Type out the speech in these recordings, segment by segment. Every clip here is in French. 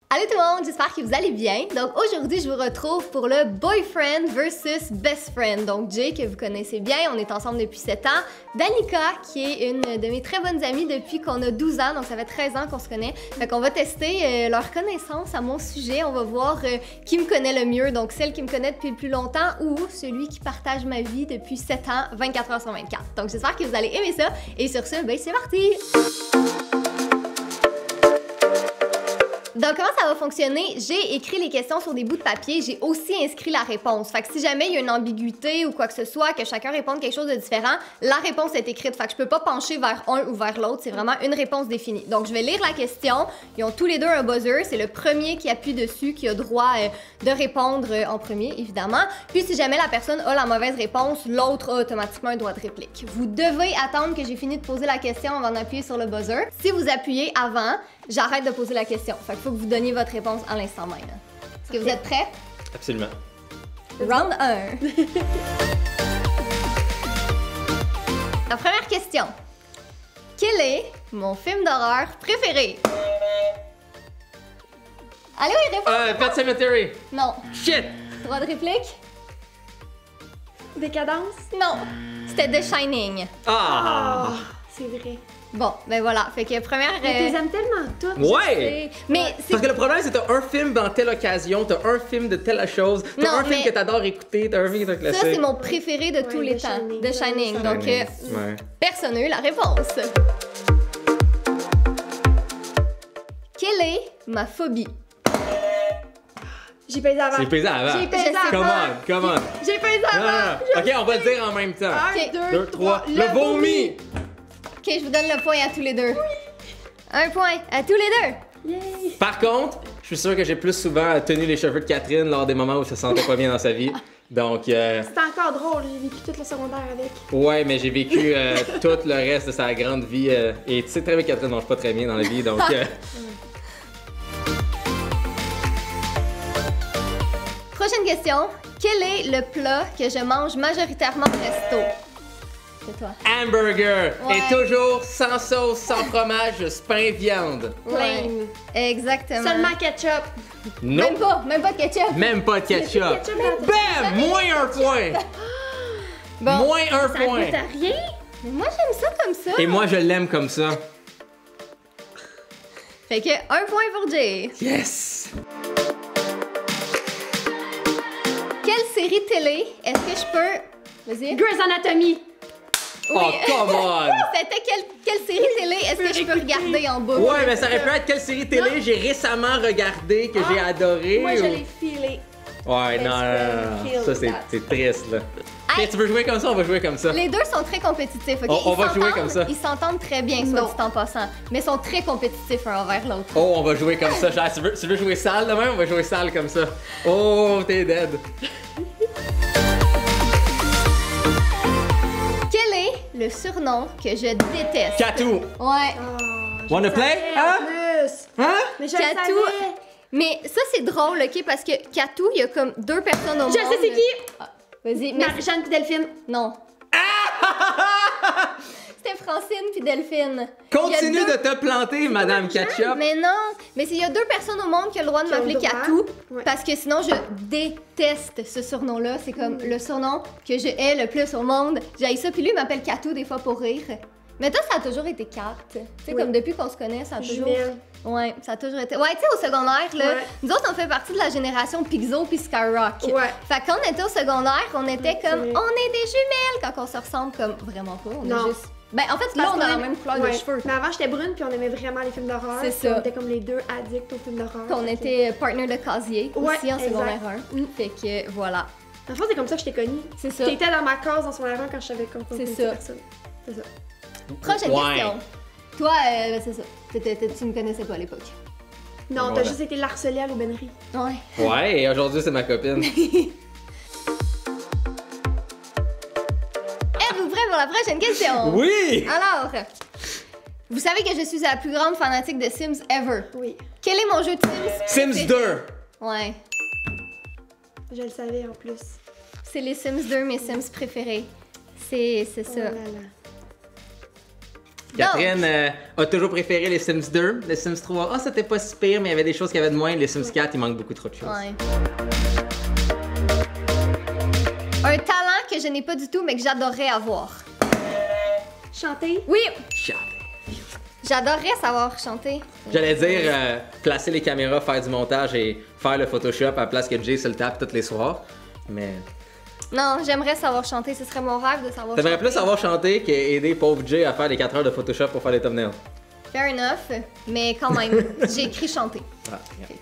Allô tout le monde, j'espère que vous allez bien. Donc aujourd'hui, je vous retrouve pour le boyfriend versus best friend. Donc Jay, que vous connaissez bien, on est ensemble depuis 7 ans. Danica, qui est une de mes très bonnes amies depuis qu'on a 12 ans, donc ça fait 13 ans qu'on se connaît. Fait qu'on va tester leur connaissance à mon sujet. On va voir qui me connaît le mieux, donc celle qui me connaît depuis le plus longtemps ou celui qui partage ma vie depuis 7 ans, 24 heures sur 24. Donc j'espère que vous allez aimer ça. Et sur ce, ben c'est parti! Donc, comment ça va fonctionner? J'ai écrit les questions sur des bouts de papier, j'ai aussi inscrit la réponse. Fait que si jamais il y a une ambiguïté ou quoi que ce soit, que chacun réponde quelque chose de différent, la réponse est écrite. Fait que je peux pas pencher vers un ou vers l'autre, c'est vraiment une réponse définie. Donc, je vais lire la question. Ils ont tous les deux un buzzer. C'est le premier qui appuie dessus qui a droit de répondre en premier, évidemment. Puis, si jamais la personne a la mauvaise réponse, l'autre a automatiquement un droit de réplique. Vous devez attendre que j'ai fini de poser la question avant d'appuyer sur le buzzer. Si vous appuyez avant, j'arrête de poser la question. Fait qu'il faut que vous donniez votre réponse à l'instant même. Est-ce que vous êtes prêts? Absolument. Round 1. La première question. Quel est mon film d'horreur préféré? Allez, oui, réponds! Pet Sematary. Non. Shit! Droit de réplique? Décadence? Non. C'était The Shining. Ah! C'est vrai. Bon, ben voilà. Fait que première... Mais t'es aimes tellement toutes. Ouais! Mais c'est... Parce que le problème, c'est que t'as un film dans telle occasion, t'as un film de telle chose, t'as Non, un film mais- que t'adores écouter, t'as un film que t'as classé. Ça, c'est mon préféré de tous les The temps. Shining. The Shining. Ouais, Donc, Ouais. personne n'a eu la réponse. Quelle est ma phobie? J'ai pesé avant. C'est pesant avant. J'ai pesé Je sais avant. Come on, come on. J'ai pesé Non, non, avant. non. Ok, on va le dire en même temps. 1, Ok. 2, 2, 3. 3. Le vomi! Ok, je vous donne le point à tous les deux. Un point à tous les deux. Yay. Par contre, je suis sûr que j'ai plus souvent tenu les cheveux de Catherine lors des moments où elle se sentait pas bien dans sa vie. Donc, C'était encore drôle. J'ai vécu toute le secondaire avec. ouais, mais j'ai vécu tout le reste de sa grande vie. Et tu sais très bien que Catherine mange pas très bien dans la vie, donc... Prochaine question. Quel est le plat que je mange majoritairement au resto? C'est toi. Hamburger! Ouais. Et toujours sans sauce, sans fromage, pain, viande. Plain. Exactement. Seulement ketchup. Non! Même pas de ketchup. Même pas de ketchup. Ketchup dans- Bam! Moins un point! Bon, Moins un Ça point! goûte à rien. mais moi j'aime ça comme ça. Et moi, je l'aime comme ça. Fait que un point pour Jay. Yes! Quelle série télé est-ce que je peux... Vas-y. Grey's Anatomy. Oh, come on! C'était quelle série télé est-ce que je peux regarder en bas? Ouais, mais ça aurait pu être quelle série télé j'ai récemment regardé que j'ai adoré. Moi, je ou- l'ai filé. Ouais, non, Kill ça that. c'est triste là. Hey. Ok, tu veux jouer comme ça, on va jouer comme ça. Les deux sont très compétitifs, ok? On va jouer s'entendent- comme ça. Ils s'entendent très bien, soit Non. dit en passant, mais sont très compétitifs un envers l'autre. Oh, on va jouer comme ça. Genre, tu veux jouer sale demain? On va jouer sale comme ça. Oh, t'es dead. Quel est le surnom que je déteste? Katou. Ouais. Oh, Wanna play? Hein? Hein? Mais je Katou. le savais. Mais ça, c'est drôle, ok? Parce que Katou, il y a comme deux personnes au monde. Je sais c'est qui. Ah, vas-y, mais... Marie-Jeanne puis Delphine. Non. C'était Francine puis Delphine. Continue Il y a de deux- te planter, Madame Ketchup. Mais non, mais il y a deux personnes au monde qui ont le droit de Qui ont m'appeler le droit. Katou, Ouais. parce que sinon je déteste ce surnom-là. C'est comme le surnom que je hais le plus au monde. J'ai ça, puis lui il m'appelle Katou des fois pour rire. Mais toi, ça a toujours été Kat. Tu sais, Oui. comme depuis qu'on se connaît, ça a toujours... Jumelle. Ouais, ça a toujours été... Ouais, tu sais, au secondaire, là, Ouais. nous autres, on fait partie de la génération Pixo puis Skyrock. Ouais. Fait que quand on était au secondaire, on était comme... vrai. On est des jumelles quand on se ressemble comme... Vraiment pas, on Non. est juste... Ben, en fait, là, Parce on a qu'on la aime- même couleur Ouais. de cheveux. Mais avant, j'étais brune puis on aimait vraiment les films d'horreur. C'est Puis ça. On était comme les deux addicts aux films d'horreur. Qu'on était partner de casier Ouais, aussi en secondaire exact. 1. Fait que voilà. En fait, c'est comme ça que je t'ai connue. C'est ça. T'étais dans ma case en secondaire 1 quand je savais qu'on C'est connaissait ça. personne. C'est ça. Prochaine Ouais. question. Toi, c'est ça. Tu me connaissais pas à l'époque. Non, Voilà. t'as juste été l'harcelée à l'aubainerie. Ouais. Ouais, et aujourd'hui, c'est ma copine. Êtes-vous prêts pour la prochaine question? Oui! Alors, vous savez que je suis la plus grande fanatique de Sims ever. Oui. Quel est mon jeu de Sims? Sims 2. Ouais. Je le savais en plus. C'est les Sims 2, mes Sims préférés. C'est Oh ça. là là. Catherine a toujours préféré les Sims 2, les Sims 3. Ah, c'était pas si pire, mais il y avait des choses qu'il y avait de moins. Les Sims 4, il manque beaucoup trop de choses. Ouais. Un talent que je n'ai pas du tout, mais que j'adorerais avoir. Chanter. Oui, Chat. j'adorerais savoir chanter. J'allais dire placer les caméras, faire du montage et faire le Photoshop à la place que Jay se le tape tous les soirs. Mais. Non, j'aimerais savoir chanter. Ce serait mon rêve de savoir chanter. T'aimerais plus savoir chanter qu'aider pauvre Jay à faire les 4 heures de Photoshop pour faire les thumbnails. Fair enough, mais quand même, j'ai écrit chanter. Ah, Fait que-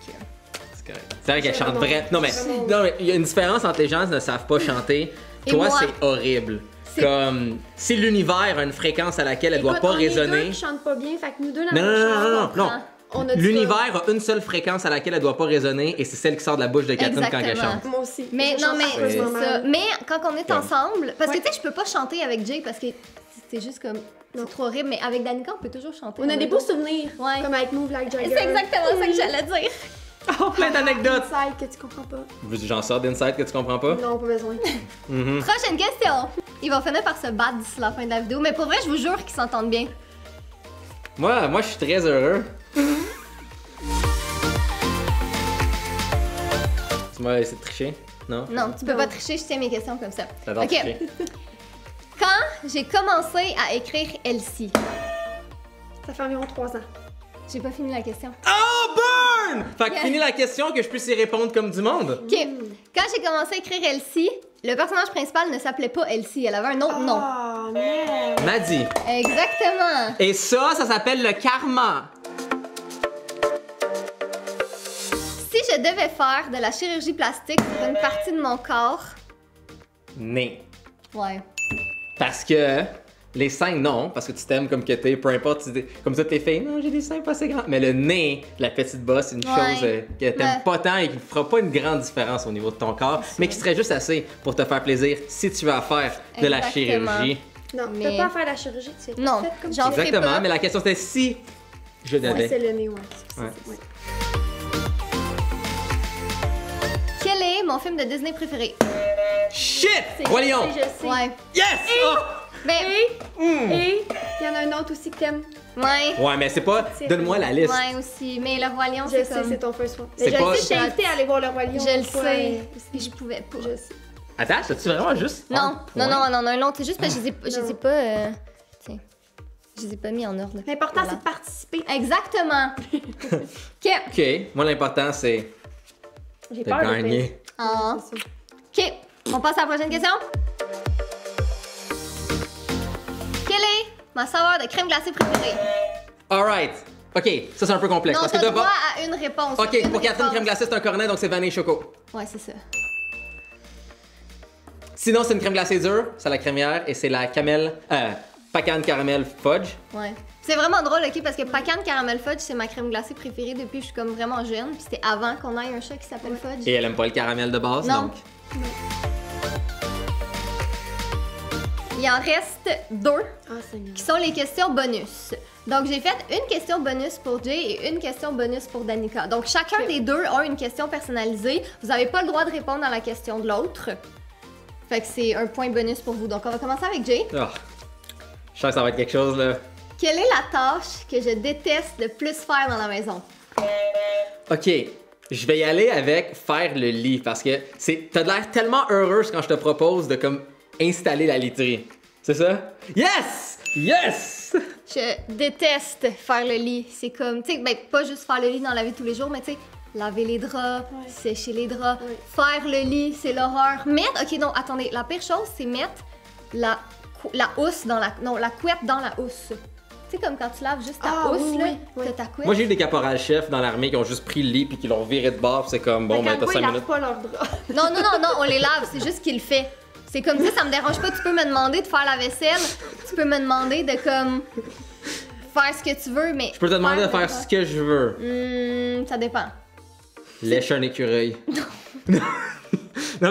c'est correct. C'est vrai qu'elle chante Vraiment, vrai. Non mais il y a une différence entre les gens qui ne savent pas chanter. Et Toi, moi. c'est horrible. C'est- Comme si l'univers a une fréquence à laquelle elle doit Écoute, pas on est deux résonner. qui chantent pas bien, fait que nous deux, dans Non, non, notre non, chambre, non, non, non. on a du L'univers a une seule fréquence à laquelle elle doit pas résonner et c'est celle qui sort de la bouche de Catherine quand elle Exactement. chante. Moi aussi. Mais Je non, chante mais c'est affreusement ça. mal. Mais quand on est Ouais. ensemble, parce que Ouais. tu sais, je peux pas chanter avec Jay parce que c'est juste comme. Non. C'est trop horrible, mais avec Danica, on peut toujours chanter. On a des beaux souvenirs. Ouais. Comme avec Move Like Jagger. C'est exactement ça que j'allais dire. Oh, plein d'anecdotes! Inside que tu comprends pas. Veux-tu que j'en sorte d'insight que tu comprends pas? Non, pas besoin. Mhm. Prochaine question. Il va finir par se battre d'ici la fin de la vidéo, mais pour vrai, je vous jure qu'ils s'entendent bien. Moi, je suis très heureux. Tu m'as essayé de tricher? Non? Non, tu peux Non. pas tricher, je tiens mes questions comme ça. J'adore Ok. tricher. Quand j'ai commencé à écrire Elsie, Ça fait environ 3 ans. j'ai pas fini la question. Oh, burn! Fait que finis la question que je puisse y répondre comme du monde. Ok. Quand j'ai commencé à écrire Elsie, le personnage principal ne s'appelait pas Elsie, elle avait un autre nom. Oh, merde. Maddy. Exactement. Et ça s'appelle le karma. Si je devais faire de la chirurgie plastique pour une partie de mon corps, Né. ouais. Parce que les seins, non, parce que tu t'aimes comme que t'es, peu importe, comme ça t'es fait, non, j'ai des seins pas assez grands. Mais le nez, la petite bosse, c'est une Ouais. chose que t'aimes Ouais. pas tant et qui fera pas une grande différence au niveau de ton corps, mais qui serait juste assez pour te faire plaisir si tu veux faire de la Exactement. chirurgie. Non, Mais- t'as pas à faire la chirurgie, tu sais. Non, Faites comme j'en tu ferai Exactement, pas. mais la question c'était si je veux. Ouais, devais. c'est le nez, ouais. Ouais. Ouais. Quel est mon film de Disney préféré? Shit! C'est- Roi Lion! Je sais. Ouais. Yes! Oh! Ben, Et il y en a un autre aussi que t'aimes. ouais. Ouais, mais c'est pas. C'est- Donne-moi la liste. Ouais, aussi. Mais le Roi Lion, Je c'est sais, comme... c'est ton first one. C'est Mais pas- je sais, je t'ai invité à aller voir le Roi Lion. Je le une fois, sais. Mais je pouvais pas. Je sais. Attends, c'est-tu vraiment juste? Non, un non, point? non, non, non, non, c'est juste parce que je les ai Non. pas... Tiens. Je les ai pas mis en ordre. L'important, Voilà. c'est de participer. Exactement. OK. Ok, moi l'important c'est J'ai de peur de gagner. perdre. Ah. C'est ça. OK. On passe à la prochaine question. Quelle est ma saveur de crème glacée préférée? Alright. Ok, ça c'est un peu complexe. Non, parce que t'as t'as droit pas. à une réponse. Ok, Une pour Catherine, réponse. crème glacée c'est un cornet donc c'est vanille choco. Ouais, c'est ça. Sinon c'est une crème glacée dure, c'est la crémière et c'est la camel. Pacan caramel fudge. Ouais. C'est vraiment drôle, OK, parce que Pacan Caramel Fudge, c'est ma crème glacée préférée depuis que je suis comme vraiment jeune. Puis c'était avant qu'on ait un chat qui s'appelle Fudge. Et elle aime pas le caramel de base Non. donc. Il en reste 2 Ah, Seigneur. qui sont les questions bonus. Donc j'ai fait une question bonus pour Jay et une question bonus pour Danica. Donc chacun Ok. des deux a une question personnalisée. Vous n'avez pas le droit de répondre à la question de l'autre. Fait que c'est un point bonus pour vous. Donc on va commencer avec Jay. Ah. Je sens que ça va être quelque chose là. Quelle est la tâche que je déteste le plus faire dans la maison? Ok, je vais y aller avec faire le lit parce que t'as l'air tellement heureuse quand je te propose de comme installer la literie. C'est ça? Yes! Yes! Je déteste faire le lit. C'est comme, tu sais, ben, pas juste faire le lit dans la vie de tous les jours, mais tu sais, laver les draps, Ouais. sécher les draps, Ouais. faire le lit, c'est l'horreur. Mettre, ok, non, attendez, la pire chose, c'est mettre la housse dans la. Non, la couette dans la housse. Tu sais, comme quand tu laves juste ta Ah, housse, oui, là, oui, oui. t'as ta couette. Moi j'ai eu des caporals-chefs dans l'armée qui ont juste pris le lit puis qui l'ont viré de bord, puis c'est comme bon, ben t'as 5 ils lavent minutes. pas leurs draps. Non, non, non, non, on les lave, c'est juste qu'il le fait. C'est comme ça me dérange pas. Tu peux me demander de faire la vaisselle, tu peux me demander de comme faire ce que tu veux, mais. Je peux te demander de faire ce que je veux. Ça dépend. Lèche un écureuil. non,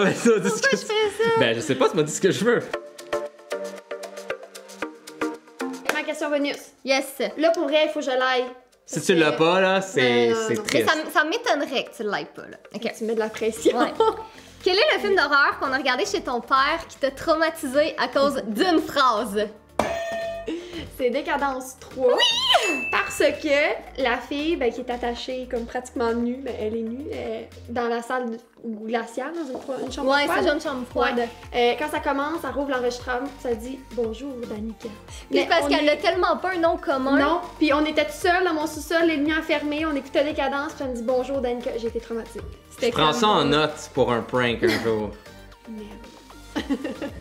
mais ça, dis ce que Je fais ça. Ben je sais pas, tu m'as dit ce que je veux. Ma question bonus. Yes. Là, pour vrai, il faut que je l'aille. Si tu l'as pas là, c'est Non, non, non. Mais triste. ça m'étonnerait que tu l'ailles pas, là. OK. Tu mets de la pression. Ouais. Quel est le film d'horreur qu'on a regardé chez ton père qui t'a traumatisé à cause d'une phrase? C'est Décadence 3. Oui! Parce que la fille, ben, qui est attachée comme pratiquement nue, ben, elle est nue, dans la salle glaciale, dans une chambre Ouais, froide. c'est une chambre froide. Quand ça commence, ça rouvre l'enregistrement, ça dit « Bonjour, Danica ». Puis parce qu'elle a tellement pas un nom commun. Non, puis on était tout seul dans mon sous-sol, les lumières fermées, on écoutait Décadence, puis elle me dit « Bonjour, Danica ». J'ai été traumatisée. Je prends ça en note pour un prank un jour. Merde.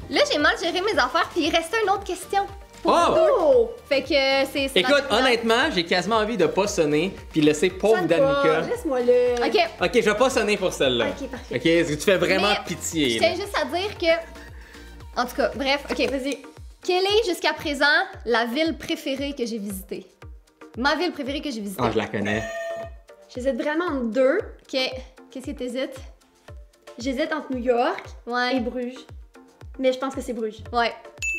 Là, j'ai mal géré mes affaires, puis il restait une autre question. Oh! Fait que c'est. Écoute, honnêtement, j'ai quasiment envie de pas sonner puis laisser pauvre Sonne pas, Danica. laisse-moi le. Ok, Ok, je vais pas sonner pour celle-là. Ok, parfait. Ok, parce que tu fais vraiment Mais pitié. je là. tiens juste à dire que. En tout cas, bref, ok. Vas-y. Quelle est jusqu'à présent la ville préférée que j'ai visitée? Ma ville préférée que j'ai visitée. Ah, je la connais. J'hésite vraiment entre deux. Ok, qu'est-ce que t'hésites? J'hésite entre New York et Ouais. Bruges. Mais je pense que c'est Bruges. Ouais.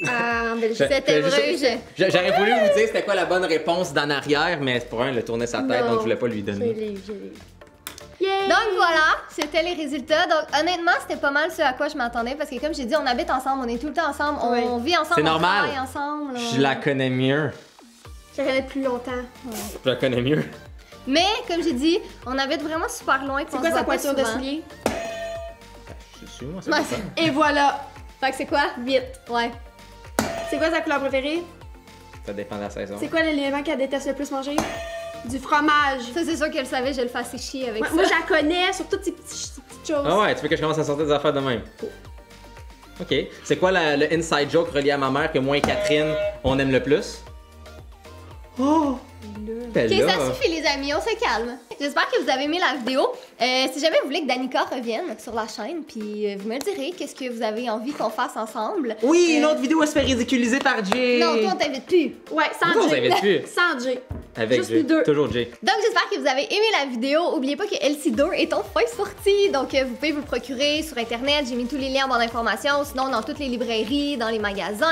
En Belgique. C'était je- Bruges. J'aurais voulu vous dire c'était quoi la bonne réponse d'en arrière, mais pour un, il a tourné sa tête, Non. donc je voulais pas lui Je donner. l'ai, je l'ai. Yay! Donc voilà, c'était les résultats. Donc honnêtement, c'était pas mal ce à quoi je m'attendais parce que comme j'ai dit, on habite ensemble, on est tout le temps ensemble, on vit ensemble, C'est on normal. travaille ensemble. Je la connais mieux. Je la connais depuis longtemps. Je la connais mieux. Mais comme j'ai dit, on habite vraiment super loin. C'est quoi sa pointure de soulier? Je suis moi, c'est Ouais, pas ça. Et voilà! Fait que c'est quoi? 8. Ouais. C'est quoi sa couleur préférée? Ça dépend de la saison. C'est quoi l'élément qu'elle déteste le plus manger? Du fromage. Ça, c'est sûr qu'elle le savait, je le faisais chier avec ça. Moi, je la connais sur toutes ces petites choses. Ah ouais, tu veux que je commence à sortir des affaires de même? Ok. C'est quoi le inside joke relié à ma mère que moi et Catherine, on aime le plus? Oh! Ben Ok, là. ça suffit les amis, on se calme. J'espère que vous avez aimé la vidéo. Si jamais vous voulez que Danica revienne sur la chaîne, puis vous me le direz, qu'est-ce que vous avez envie qu'on fasse ensemble. Oui, une autre vidéo, elle se fait ridiculiser par Jay. Non, toi on t'invite plus. Ouais, sans Pourquoi on J. s'invite plus? Sans J. Avec Juste Jay. nous deux. Toujours Jay. Donc j'espère que vous avez aimé la vidéo. Oubliez pas que LC2 est enfin sorti, donc vous pouvez vous le procurer sur internet. J'ai mis tous les liens dans l'information, sinon dans toutes les librairies, dans les magasins.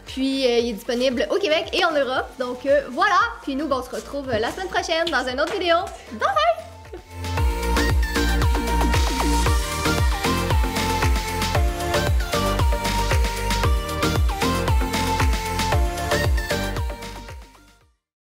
Puis il est disponible au Québec et en Europe. Donc voilà. Puis nous, on se retrouve la semaine prochaine dans une autre vidéo. Bye bye!